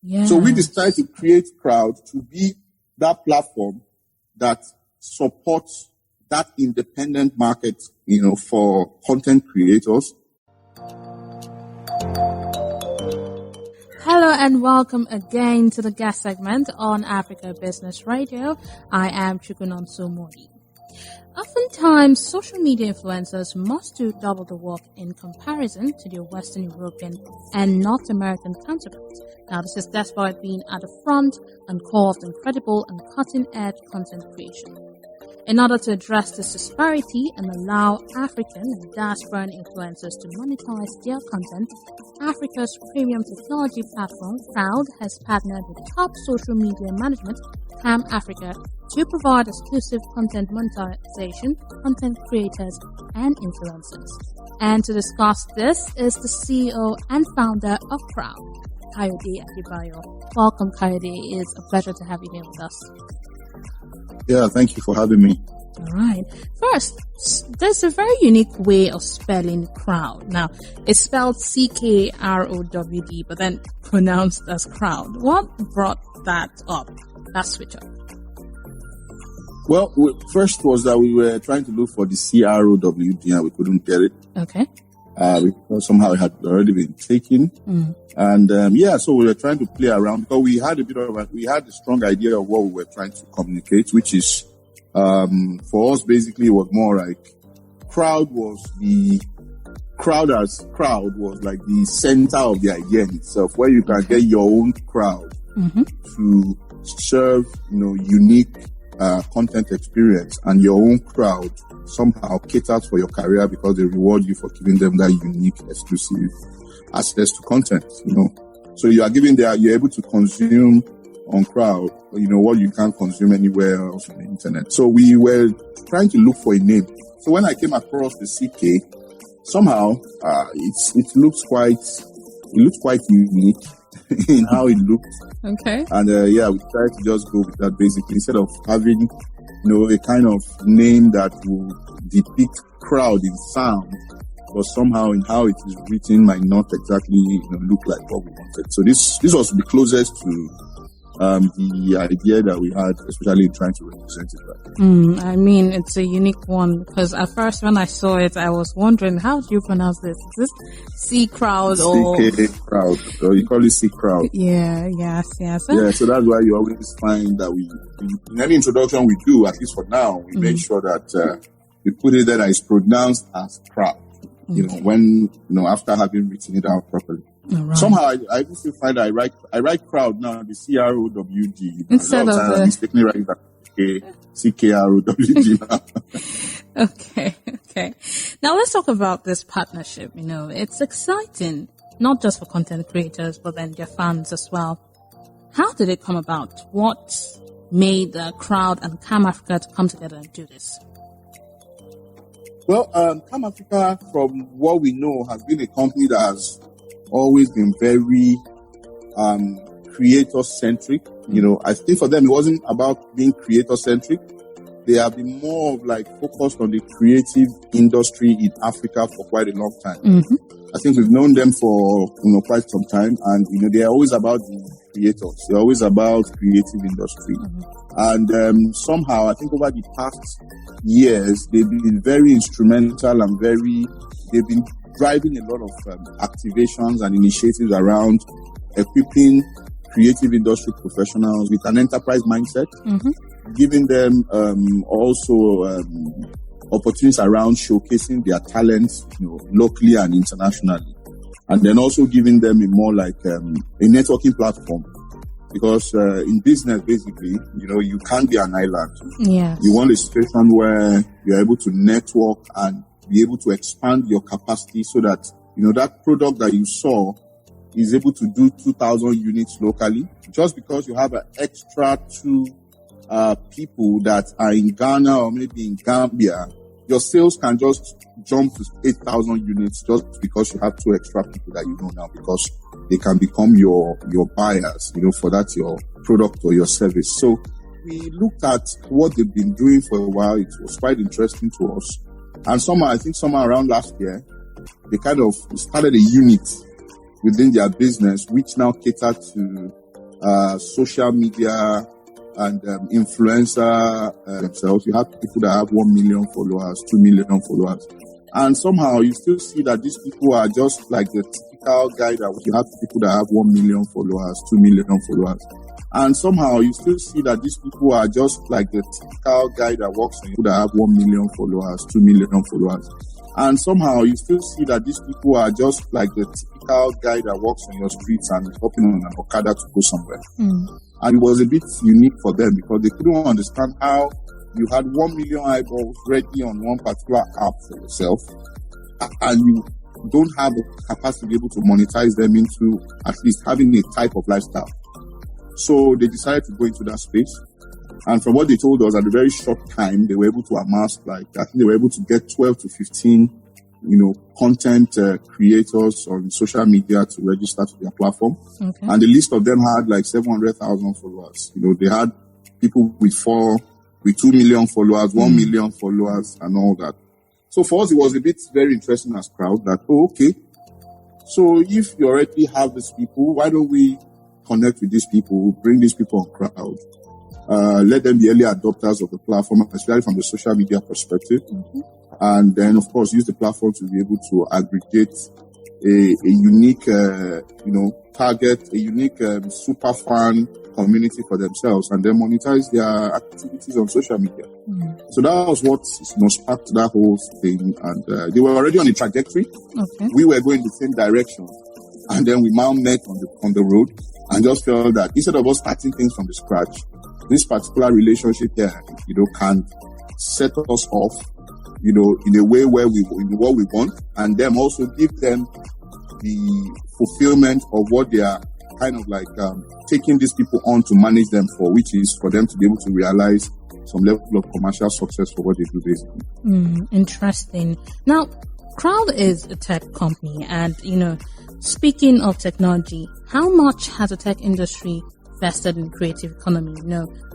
Yeah. So we decided to create Ckrowd to be that platform that supports that independent market, for content creators. Hello and welcome again to the guest segment on Africa Business Radio. I am Ckrowd. Oftentimes, social media influencers must do double the work in comparison to their Western European and North American counterparts. Now, this is despite being at the front and core of the incredible and cutting-edge content creation. In order to address this disparity and allow African and Diasporan influencers to monetize their content, Africa's premium technology platform, Ckrowd, has partnered with top social media management, Cam Africa, to provide exclusive content monetization to content creators and influencers. And to discuss this is the CEO and founder of Ckrowd, Kayode Adebayo. Welcome, Kayode. It is a pleasure to have you here with us. Yeah, thank you for having me. All right. First, there's a very unique way of spelling Ckrowd. Now, it's spelled Ckrowd, but then pronounced as Ckrowd. What brought that switch up? Well, first was that we were trying to look for the Ckrowd and we couldn't get it. Okay. Because somehow it had already been taken. And so we were trying to play around because we had a strong idea of what we were trying to communicate, which is, for us basically it was more like Ckrowd was like the center of the idea in itself, where you can get your own crowd to serve, unique content experience, and your own crowd somehow caters for your career because they reward you for giving them that unique, exclusive access to content, So you are you're able to consume on Ckrowd, what you can't consume anywhere else on the internet. So we were trying to look for a name. So when I came across the CK, somehow it looks quite unique in how it looked. Okay. And we tried to just go with that basically, instead of having a kind of name that will depict Ckrowd in sound, but somehow in how it is written might not exactly look like what we wanted. So this was the closest to the idea that we had, especially trying to represent it right. I mean, it's a unique one because at first when I saw it, I was wondering, how do you pronounce this? Is this Ckrowd or Ckrowd? Or you call it Ckrowd? Yeah, yes. Yeah, so that's why you always find that we in any introduction we do, at least for now, we make sure that we put it there that it's pronounced as Ckrowd. When after having written it out properly. Right. Somehow I still find that I write Ckrowd now, the Ckrowd. Instead of the mistakenly writing that Ckrowd now. Okay. Now let's talk about this partnership. It's exciting, not just for content creators, but then their fans as well. How did it come about? What made the Ckrowd and Cam Africa to come together and do this? Well, Cam Africa, from what we know, has been a company that has always been very creator-centric. I think for them, it wasn't about being creator-centric. They have been more of focused on the creative industry in Africa for quite a long time. I think we've known them for, quite some time, and, they're always about the creators. They're always about creative industry. And somehow, I think over the past years, they've been very instrumental and they've been driving a lot of activations and initiatives around equipping creative industry professionals with an enterprise mindset, giving them also opportunities around showcasing their talents, locally and internationally, and then also giving them a more like a networking platform. Because in business, basically, you can't be an island. Yes. You want a situation where you're able to network and be able to expand your capacity so that, that product that you saw is able to do 2,000 units locally. Just because you have an extra two people that are in Ghana or maybe in Gambia, your sales can just jump to 8,000 units just because you have two extra people that you know now, because they can become your buyers, for that your product or your service. So we looked at what they've been doing for a while. It was quite interesting to us. And somewhere around last year, they kind of started a unit within their business, which now catered to social media and influencer themselves. You have people that have 1 million followers, 2 million followers. And somehow you still see that these people are just like the typical guy that you have people that have 1 million followers, 2 million followers. And somehow you still see that these people are just like the typical guy that works on that have 1 million followers, 2 million followers. And somehow you still see that these people are just like the typical guy that walks on your streets and is hopping on an Okada to go somewhere. And it was a bit unique for them because they couldn't understand how you had 1 million eyeballs ready on one particular app for yourself, and you don't have the capacity to be able to monetize them into at least having a type of lifestyle. So they decided to go into that space. And from what they told us, at a very short time, they were able to amass, I think they were able to get 12 to 15, content creators on social media to register to their platform. Okay. And the list of them had 700,000 followers. They had people with 2 million followers, 1 million followers, and all that. So for us, it was a bit very interesting as Ckrowd that, okay, so if you already have these people, why don't we connect with these people, bring these people on Ckrowd, let them be early adopters of the platform, especially from the social media perspective. And then, of course, use the platform to be able to aggregate a unique, target, a unique super fan community for themselves, and then monetize their activities on social media. So that was what sparked that whole thing. And they were already on a trajectory. Okay. We were going the same direction, and then we now met on the road, and just felt that instead of us starting things from the scratch, this particular relationship here, can set us off, in a way where what we want, and then also give them the fulfillment of what they are kind of taking these people on to manage them for, which is for them to be able to realize some level of commercial success for what they do basically. Interesting. Now, Ckrowd is a tech company, and, speaking of technology, how much has the tech industry invested in creative economy?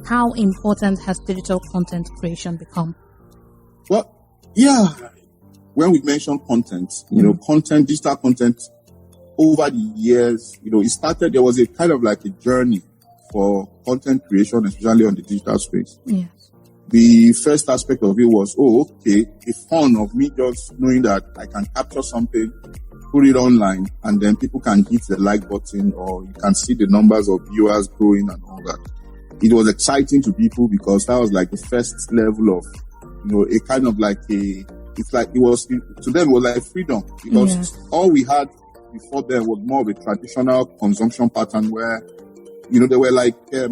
How important has digital content creation become? Well, yeah. When we mention content, digital content, over the years, it started, there was a kind of a journey for content creation, especially on the digital space. Yes. The first aspect of it was, a fun of me just knowing that I can capture something, put it online, and then people can hit the like button, or you can see the numbers of viewers growing and all that. It was exciting to people because that was the first level of, a kind of to them it was like freedom, because all we had before then was more of a traditional consumption pattern where, they were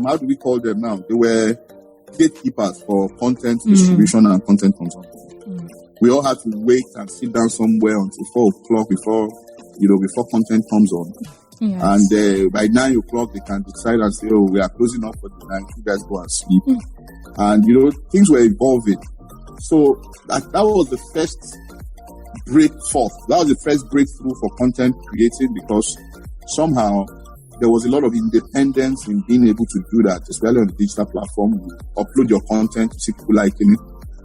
how do we call them now? They were gatekeepers for content distribution and content consumption. We all had to wait and sit down somewhere until 4 o'clock before content comes on. Yes. And by 9 o'clock, they can decide and say, we are closing up for the night. You guys go and sleep. And, things were evolving. So that was the first That was the first breakthrough for content creating, because somehow there was a lot of independence in being able to do that, especially on the digital platform. You upload your content to see people liking it.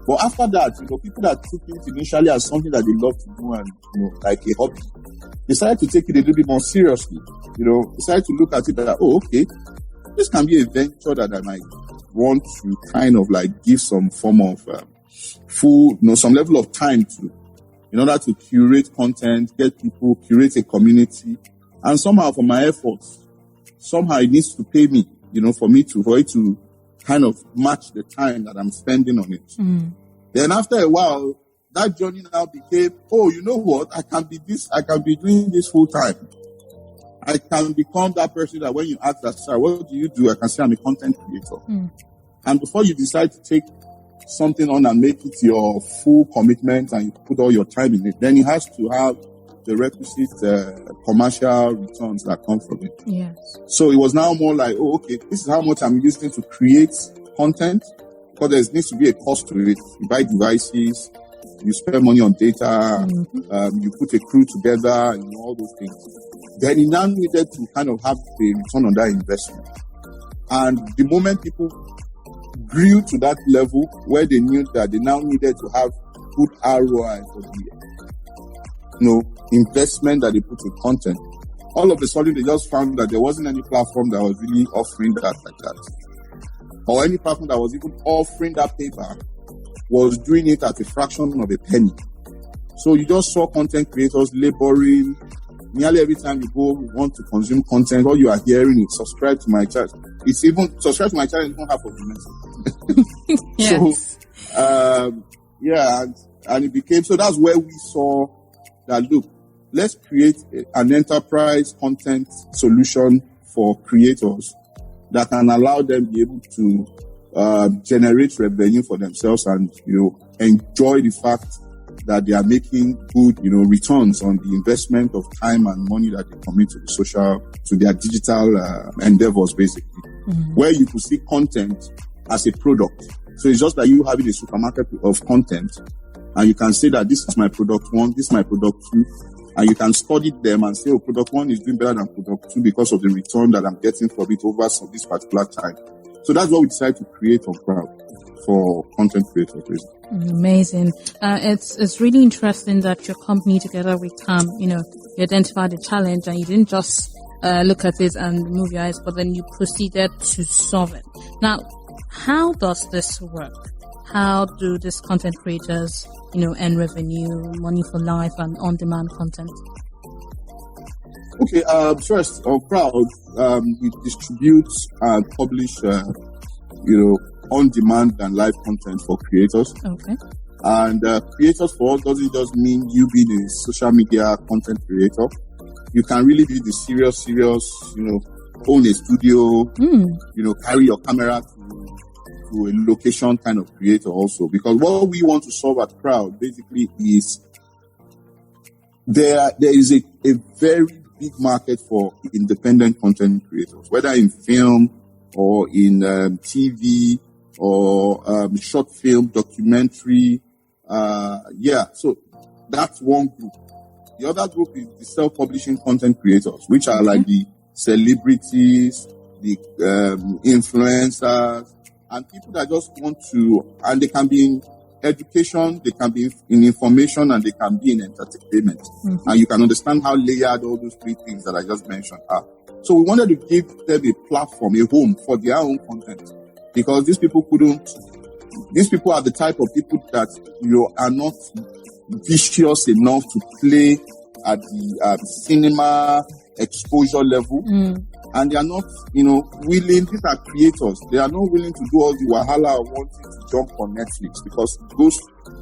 But after that, people that took it initially as something that they love to do and, like a hobby, decided to take it a little bit more seriously. Decided to look at it that, okay, this can be a venture that I might want to kind of give some form of some level of time to, in order to curate content, get people, curate a community. And somehow for my efforts, somehow it needs to pay me, for it to kind of match the time that I'm spending on it. Then after a while, that journey now became, you know what? I can be doing this full time. I can become that person that when you ask that, sir, what do you do? I can say I'm a content creator. And before you decide to take something on and make it your full commitment and you put all your time in it, then it has to have the requisite commercial returns that come from it. Yes. So it was now more like, this is how much I'm using to create content, because there needs to be a cost to it. You buy devices, you spend money on data, you put a crew together, and all those things. Then it now needed to kind of have the return on that investment. And the moment people grew to that level where they knew that they now needed to have good ROI for the investment that they put in content, all of a sudden they just found that there wasn't any platform that was really offering that like that. Or any platform that was even offering that paper was doing it at a fraction of a penny. So you just saw content creators laboring. Nearly every time you go want to consume content, all you are hearing is subscribe to my channel. It's even subscribe to my channel is not half of the message. Yes. So and it became so that's where we saw that look, let's create an enterprise content solution for creators that can allow them to be able to generate revenue for themselves and enjoy the fact that they are making good returns on the investment of time and money that they commit to their digital endeavors, basically. Where you could see content as a product. So it's just like you having a supermarket of content, and you can say that this is my product 1, this is my product 2, and you can study them and say, product 1 is doing better than product 2 because of the return that I'm getting from it over this particular time. So that's what we decided to create on Ckrowd for content creators, basically. Amazing. It's really interesting that your company, together with Tam, you identified the challenge and you didn't just look at it and move your eyes, but then you proceeded to solve it. Now, how does this work? How do these content creators, earn revenue, money for life, and on-demand content? Okay. First, on Ckrowd, we distribute and publish, on-demand and live content for creators. Okay. And creators for us doesn't just mean you being a social media content creator. You can really be the serious, own a studio, carry your camera to a location kind of creator also. Because what we want to solve at Ckrowd basically is there is a very big market for independent content creators, whether in film or in TV or short film, documentary. So that's one group. The other group is the self-publishing content creators, which are like the celebrities, the influencers, and people that just want to, and they can be in education, they can be in information, and they can be in entertainment. And you can understand how layered all those three things that I just mentioned are. So we wanted to give them a platform, a home for their own content. Because these people are the type of people that, are not vicious enough to play at the cinema exposure level. And they are not, willing, these are creators. They are not willing to do all the wahala of wanting to jump on Netflix because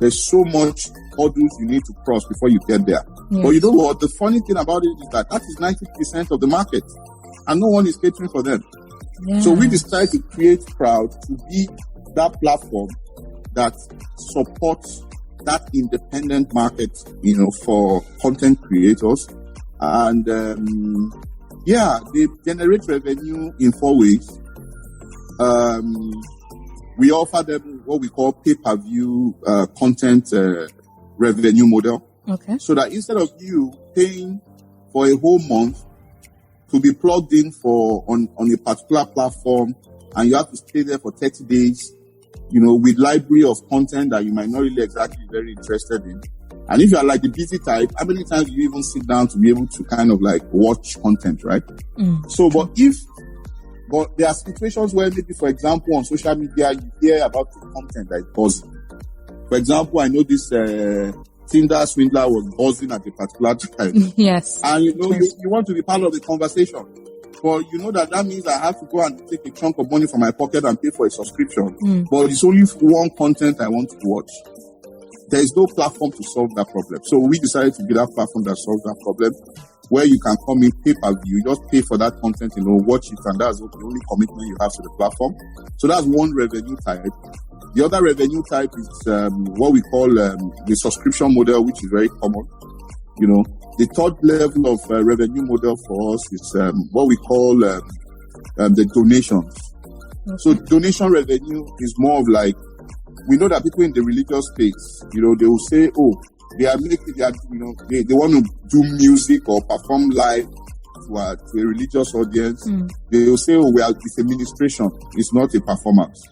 there's so much hurdles you need to cross before you get there. Yes. But you know what? The funny thing about it is that is 90% of the market and no one is catering for them. Yeah. So we decided to create Ckrowd to be that platform that supports that independent market, for content creators. And, they generate revenue in 4 ways. We offer them what we call pay-per-view content revenue model. Okay. So that instead of you paying for a whole month to be plugged in on a particular platform, and you have to stay there for 30 days, with library of content that you might not really exactly be very interested in. And if you are like the busy type, how many times do you even sit down to be able to kind of like watch content, right? So, but there are situations where maybe, for example, on social media, you hear about the content that is buzzing. For example, I know this Tinder swindler was buzzing at a particular time. Yes. And you want to be part of the conversation. But you know that means I have to go and take a chunk of money from my pocket and pay for a subscription. But it's only one content I want to watch. There is no platform to solve that problem. So we decided to be that platform that solves that problem, where you can come in pay-per-view, just pay for that content, watch it, and that's the only commitment you have to the platform. So that's one revenue type. The other revenue type is what we call the subscription model, which is very common. The third level of revenue model for us is what we call the donations. Okay. So donation revenue is more of like, we know that people in the religious space, they will say, they want to do music or perform live to a religious audience. They will say, it's a ministration, it's not a performance.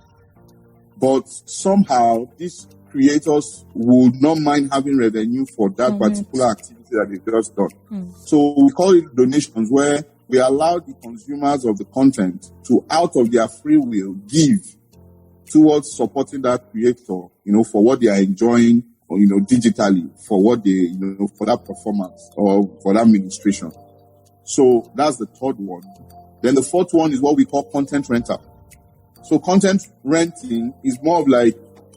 But somehow, this creators would not mind having revenue for that particular activity that they've just done. So we call it donations, where we allow the consumers of the content to, out of their free will, give towards supporting that creator, for what they are enjoying, or, digitally, for what they, for that performance or for that administration. So that's the third one. Then the fourth one is what we call content rental. So content renting is more of like,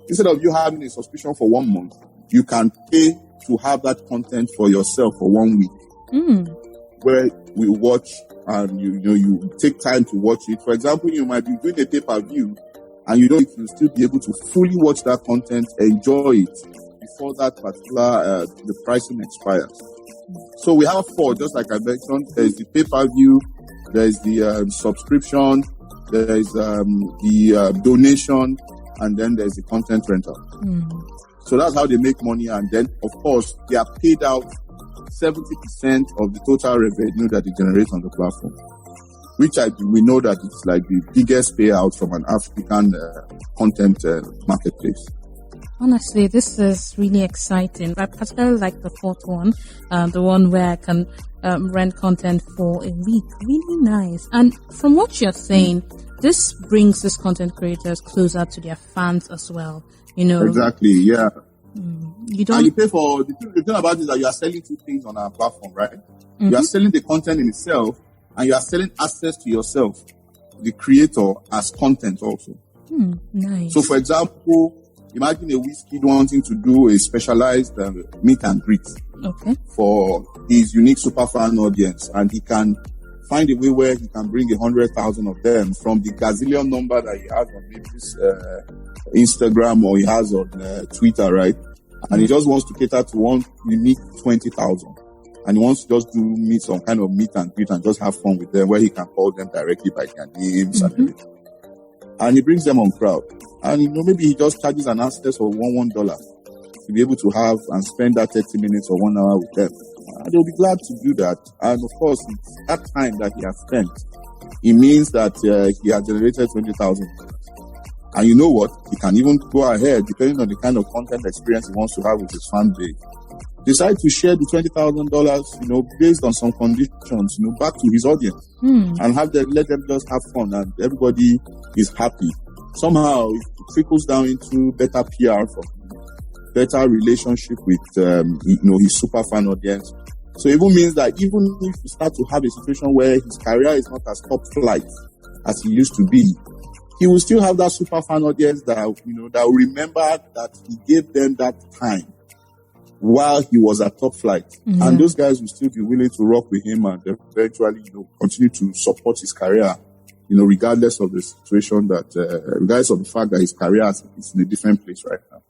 instead of you having a subscription for 1 month, you can pay to have that content for yourself for 1 week. Where we watch and you take time to watch it. For example, you might be doing a pay-per-view and you can still be able to fully watch that content, enjoy it before that particular the pricing expires. So we have 4, just like I mentioned. There's the pay-per-view, there's the subscription, there's the donation, and then there's the content rental. So that's how they make money. And then, of course, they are paid out 70% of the total revenue that they generate on the platform, which we know that it's like the biggest payout from an African content marketplace. Honestly, this is really exciting. I particularly like the fourth one, the one where I can rent content for a week. Really nice. And from what you're saying, this brings these content creators closer to their fans as well. Exactly, yeah. You don't. And you pay for the thing about it is that you are selling 2 things on our platform, right? You are selling the content in itself, and you are selling access to yourself, the creator, as content also. Nice. So, for example, imagine a whiskey wanting to do a specialized meet and greet for his unique superfan audience, and he can find a way where he can bring 100,000 of them from the gazillion number that he has on maybe his Instagram or he has on Twitter, right? And he just wants to cater to one unique 20,000. And he wants to just do some kind of meet and greet and just have fun with them, where he can call them directly by their names and everything. And he brings them on Crowd. And maybe he just charges an access of $1 to be able to have and spend that 30 minutes or 1 hour with them. And they'll be glad to do that. And of course, it's that time that he has spent. It means that he has generated 20,000. And you know what? He can even go ahead, depending on the kind of content experience he wants to have with his fan base, decide to share the $20,000, based on some conditions, back to his audience, and let them just have fun, and everybody is happy. Somehow it trickles down into better PR for him, better relationship with his super fan audience. So it even means that even if you start to have a situation where his career is not as top flight as he used to be, he will still have that super fan audience that that will remember that he gave them that time while he was at top flight. And those guys will still be willing to rock with him and eventually, continue to support his career, regardless of the situation regardless of the fact that his career is in a different place right now.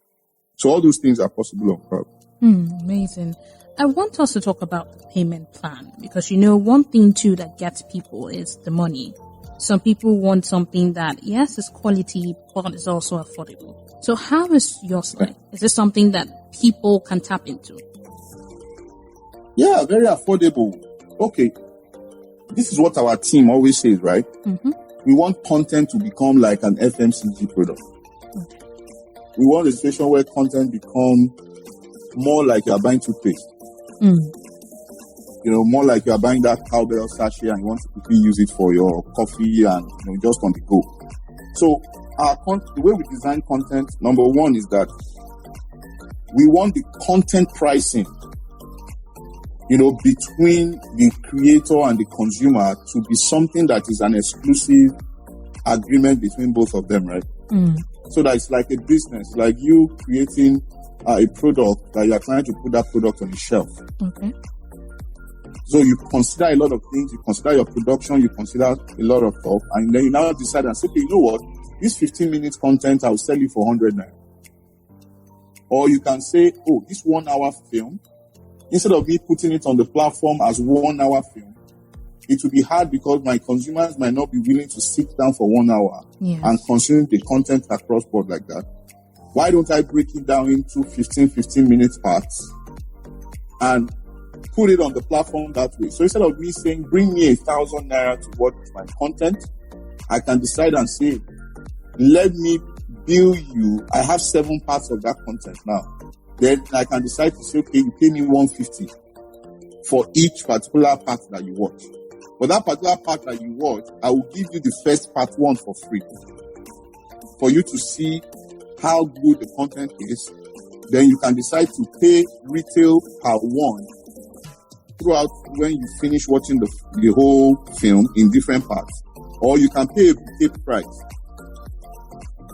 So all those things are possible on Crowd. Amazing. I want us to talk about the payment plan, because one thing too that gets people is the money. Some people want something that, yes, is quality, but is also affordable. So how is yours like? Is this something that people can tap into? Yeah, very affordable. Okay. This is what our team always says, right? We want content to become like an FMCG product. We want a situation where content become more like you are buying toothpaste. More like you are buying that cowbell sachet and you want to quickly use it for your coffee and just on the go. So the way we design content, number one is that we want the content pricing, between the creator and the consumer to be something that is an exclusive agreement between both of them, right? So that it's like a business, like you creating a product that you are trying to put that product on the shelf. Okay. So you consider a lot of things, you consider your production, you consider a lot of stuff, and then you now decide and say, okay, you know what? This 15 minutes content, I'll sell you for 100 naira. Or you can say, oh, this 1 hour film, instead of me putting it on the platform as 1 hour film, it will be hard because my consumers might not be willing to sit down for 1 hour and consume the content across board like that. Why don't I break it down into 15 minute parts and put it on the platform that way? So instead of me saying, bring me 1,000 naira to watch my content, I can decide and say, let me bill you, I have 7 parts of that content now. Then I can decide to say, okay, you pay me $150 for each particular part that you watch. For that particular part that you watch, I will give you the first part 1 for free, for you to see how good the content is. Then you can decide to pay retail per 1 throughout when you finish watching the whole film in different parts. Or you can pay a bouquet price,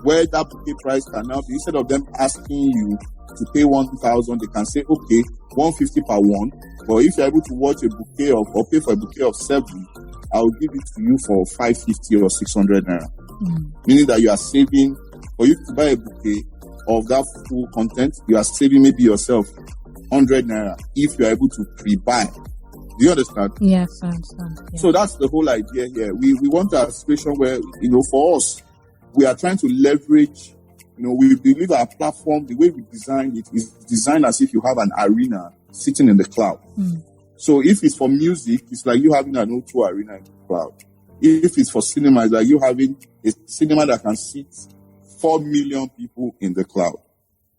where that bouquet price can now be, instead of them asking you to pay 1,000, they can say, okay, 150 per 1. But if you're able to watch a bouquet or pay for a bouquet of 7, I'll give it to you for 550 or 600 naira. Meaning that you are saving, for you to buy a bouquet of that full content, you are saving maybe yourself 100 naira if you are able to pre-buy. Do you understand? Yes, I understand. Yeah. So that's the whole idea here. We want a situation where, for us, we are trying to leverage, we believe our platform, the way we designed it, is designed as if you have an arena sitting in the cloud. So if it's for music, it's like you having an O2 arena in the cloud. If it's for cinema, it's like you having a cinema that can seat 4 million people in the cloud.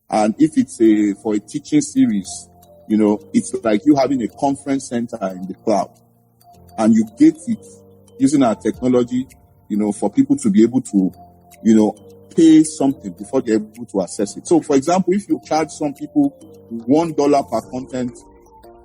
And if it's for a teaching series, it's like you having a conference center in the cloud. And you get it using our technology, for people to be able to, pay something before they're able to access it. So, for example, if you charge some people $1 per content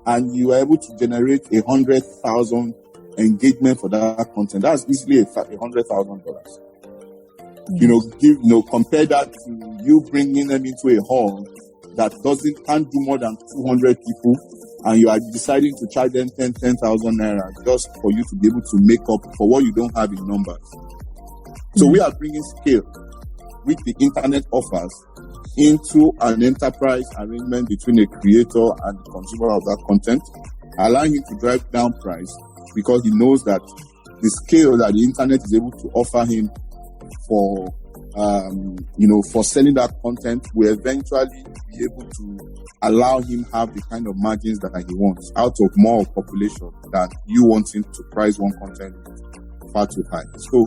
and you are able to generate 100,000 engagement for that content, that's easily $100,000. Compare that to you bringing them into a hall that can't do more than 200 people, and you are deciding to charge them 10,000 naira just for you to be able to make up for what you don't have in numbers. So we are bringing scale, which the internet offers, into an enterprise arrangement between a creator and the consumer of that content, allowing him to drive down price because he knows that the scale that the internet is able to offer him for selling that content will eventually be able to allow him have the kind of margins that he wants out of more population than you wanting to price one content far too high. So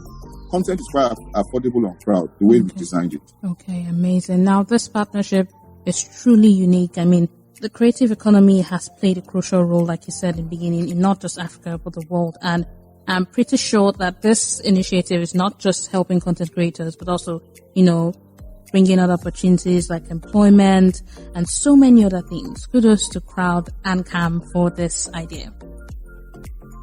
content is quite affordable on Ckrowd, the way we designed it. Okay, amazing. Now, this partnership is truly unique. I mean, the creative economy has played a crucial role, like you said in the beginning, in not just Africa, but the world. And I'm pretty sure that this initiative is not just helping content creators, but also, bringing other opportunities like employment and so many other things. Kudos to Ckrowd and Cam for this idea.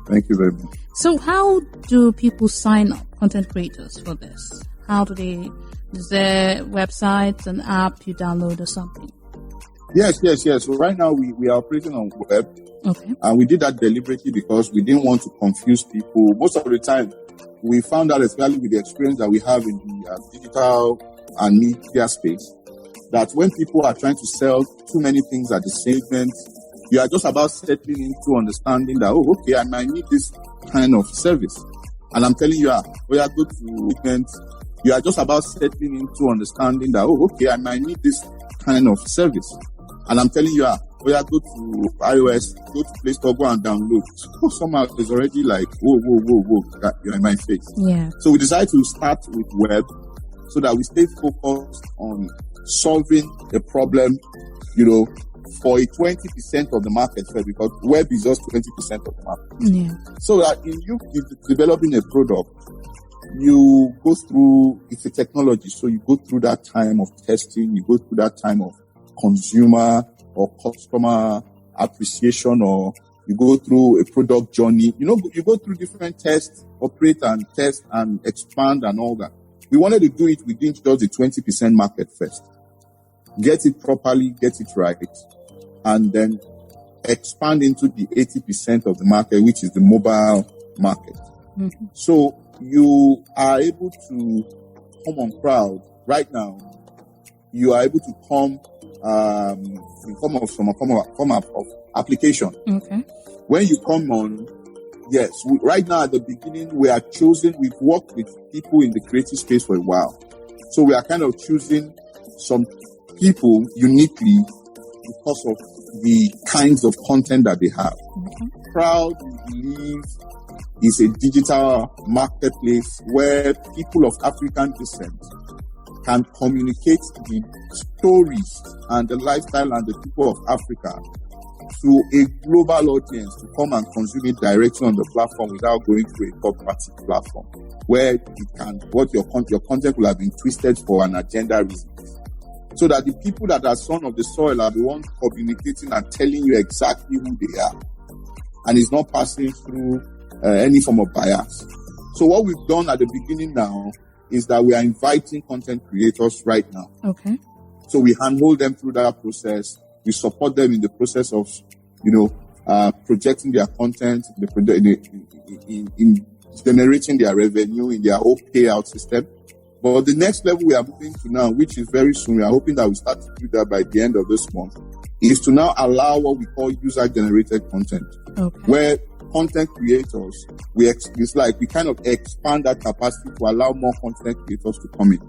Thank you very much. So how do people sign up, content creators, for this? Is there websites, an app you download or something? Yes. So right now we are operating on web. Okay. And we did that deliberately because we didn't want to confuse people. Most of the time, we found out, especially with the experience that we have in the digital and media space, that when people are trying to sell too many things at the same moment, you are just about settling into understanding that, I might need this kind of service. And I'm telling you, we are good to events. You are just about settling into understanding that, I might need this kind of service. And I'm telling you, we are good to iOS, go to Play Store, go and download. Somehow it's already like, whoa, you're in my face. Yeah. So we decided to start with web so that we stay focused on solving a problem, for a 20% of the market first, because web is just 20% of the market. Yeah. So that in you developing a product, you go through, it's a technology, so you go through that time of testing, you go through that time of consumer or customer appreciation, or you go through a product journey. You go through different tests, operate and test and expand and all that. We wanted to do it within just the 20% market first. Get it properly, get it right, and then expand into the 80% of the market, which is the mobile market. Mm-hmm. So you are able to come on Ckrowd right now. You are able to come in form of application. Okay. When you come on, yes, right now at the beginning, we've worked with people in the creative space for a while. So we are kind of choosing some people uniquely because of the kinds of content that they have. Okay. Ckrowd, we believe, is a digital marketplace where people of African descent can communicate the stories and the lifestyle and the people of Africa to a global audience to come and consume it directly on the platform without going through a third-party platform, where your content will have been twisted for an agenda reason. So that the people that are son of the soil are the ones communicating and telling you exactly who they are. And it's not passing through any form of bias. So what we've done at the beginning now is that we are inviting content creators right now. Okay. So we handhold them through that process. We support them in the process of, projecting their content, in generating their revenue in their whole payout system. But the next level we are moving to now, which is very soon, we are hoping that we start to do that by the end of this month, is to now allow what we call user-generated content. Okay. Where content creators, it's like we kind of expand that capacity to allow more content creators to come in.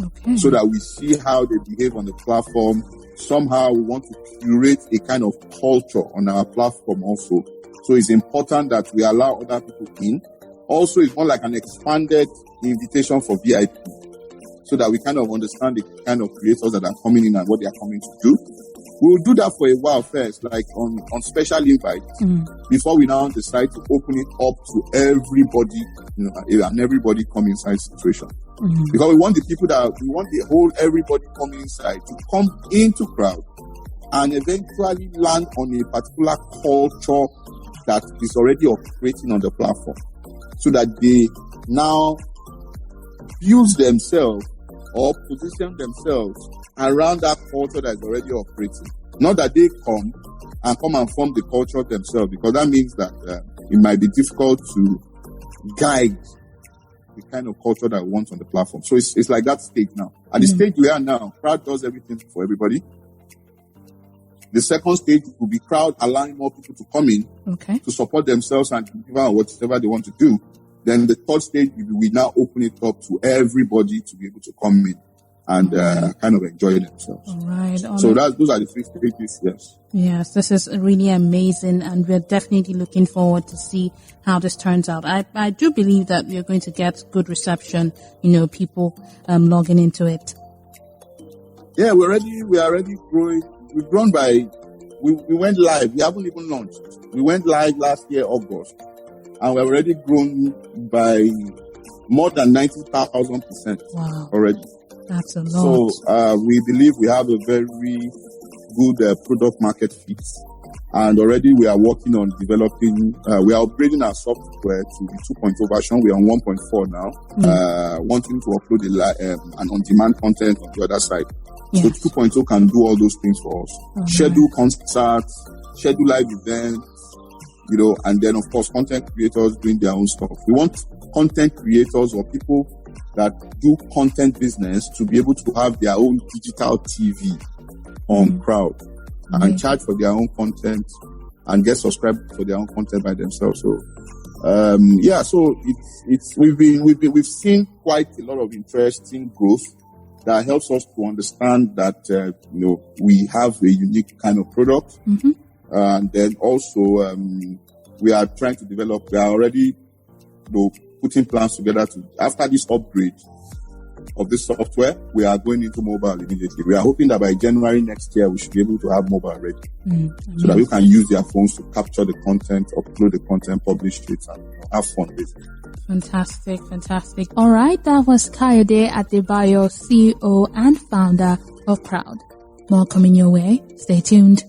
Okay. So that we see how they behave on the platform. Somehow we want to curate a kind of culture on our platform also. So it's important that we allow other people in. Also, it's more like an expanded invitation for VIP, so that we kind of understand the kind of creators that are coming in and what they are coming to do. We'll do that for a while first, like on special invites, before we now decide to open it up to everybody, and everybody come inside situation. Because we want the whole everybody coming inside to come into Ckrowd and eventually land on a particular culture that is already operating on the platform, so that they now build themselves or position themselves around that culture that is already operating. Not that they come and form the culture themselves, because that means that it might be difficult to guide the kind of culture that we want on the platform. So it's like that stage now. At the stage we are now, Ckrowd does everything for everybody. The second stage will be Ckrowd allowing more people to come in to support themselves and deliver whatever they want to do. Then the third stage, we now open it up to everybody to be able to come in and kind of enjoy themselves. All right. So those are the three stages, yes. Yes, this is really amazing, and we're definitely looking forward to see how this turns out. I do believe that we're going to get good reception, people logging into it. Yeah, we are already growing. We've grown we went live. We haven't even launched. We went live last year, August. And we've already grown by more than 90,000% already. That's a lot. So we believe we have a very good product market fit. And already we are working on developing, we are upgrading our software to the 2.0 version. We are on 1.4 now, wanting to upload an on-demand content on the other side. Yes. So 2.0 can do all those things for us. Schedule concerts, schedule live events, and then of course content creators doing their own stuff. We want content creators or people that do content business to be able to have their own digital TV on Ckrowd and charge for their own content and get subscribed for their own content by themselves. So so we've seen quite a lot of interesting growth that helps us to understand that we have a unique kind of product. And then also, we are trying to develop, we are already putting plans together after this upgrade of this software, we are going into mobile immediately. We are hoping that by January next year, we should be able to have mobile ready. So that we can use their phones to capture the content, upload the content, publish it, and have fun basically. Fantastic. All right, that was Kayode Adebayo, CEO and founder of Ckrowd. More coming your way. Stay tuned.